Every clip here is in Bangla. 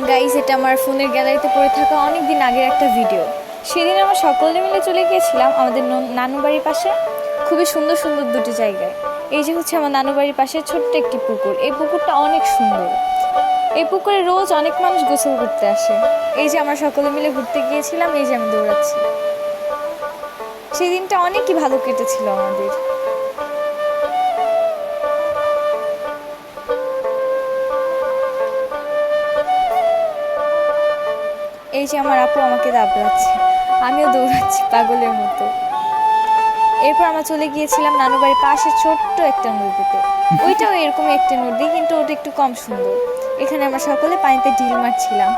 গাইস, এটা আমার ফোনের গ্যালারিতে পড়ে থাকা অনেক দিন আগের একটা ভিডিও। সেদিন আমরা সকলে মিলে চলে গিয়েছিলাম আমাদের নানু বাড়ির পাশে খুবই সুন্দর সুন্দর দুটি জায়গায়। এই যে হচ্ছে আমার নানু বাড়ির পাশে ছোট্ট একটি পুকুর। এই পুকুরটা অনেক সুন্দর। এই পুকুরে রোজ অনেক মানুষ গোসল করতে আসে। এই যে আমরা সকলে মিলে ঘুরতে গিয়েছিলাম, এই যে আমি দৌড়াচ্ছি। সেই দিনটা অনেকই ভালো কেটেছিল আমাদের। এই যে আমার আপু আমাকে দাবড়াচ্ছে, আমিও দৌড়াচ্ছি পাগলের মতো। এরপর আমরা চলে গিয়েছিলাম নানু বাড়ির পাশে ছোট্ট একটা নদীতে। ওইটাও এরকমই একটা নদী, কিন্তু ওটা একটু কম সুন্দর। এখানে আমরা সকলে পানিতে ঢিল মারছিলাম।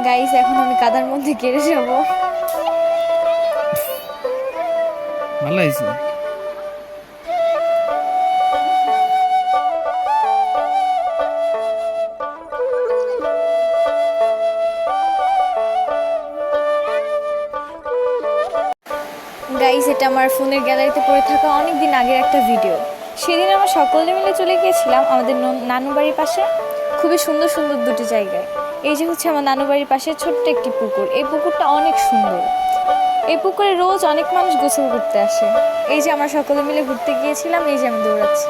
গাইস, এখন আমি কাদার মধ্যে গেড়ে যাব। ভালো হয়েছে। গাইস, এটা আমার ফোনের গ্যালারিতে পড়ে থাকা অনেক দিন আগের একটা ভিডিও। সেদিন আমরা সকলে মিলে চলে গিয়েছিলাম আমাদের নানু বাড়ির পাশে খুবই সুন্দর সুন্দর দুটি জায়গায়। এই যে হচ্ছে আমার নানু বাড়ির পাশে ছোট্ট একটি পুকুর। এই পুকুরটা অনেক সুন্দর। এই পুকুরে রোজ অনেক মানুষ গোসল করতে আসে। এই যে আমরা সকলে মিলে ঘুরতে গিয়েছিলাম, এই যে আমি দৌড়াচ্ছি।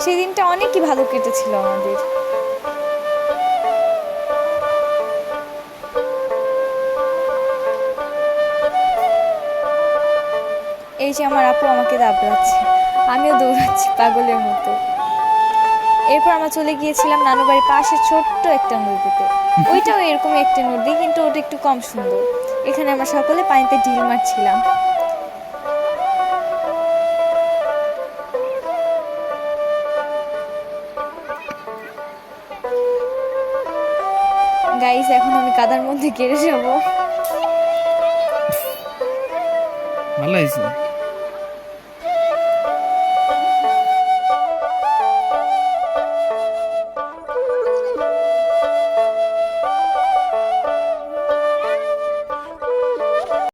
সেই দিনটা অনেকই ভালো কেটেছিল আমাদের। এই যে আমার আপু আমাকে দাবড়াচ্ছে, আমিও দৌড়াচ্ছি পাগলের মতো। এরপর আমরা চলে গিয়েছিলাম নানু বাড়ির পাশে ছোট্ট একটা নদীতে। ওইটাও এরকমই একটা নদী, কিন্তু ওটা একটু কম সুন্দর। এখানে আমরা সকলে পানিতে ঢিল মারছিলাম। গাইস, এখন আমি কাদার মধ্যে গেড়ে যাব। ভালো হয়েছে।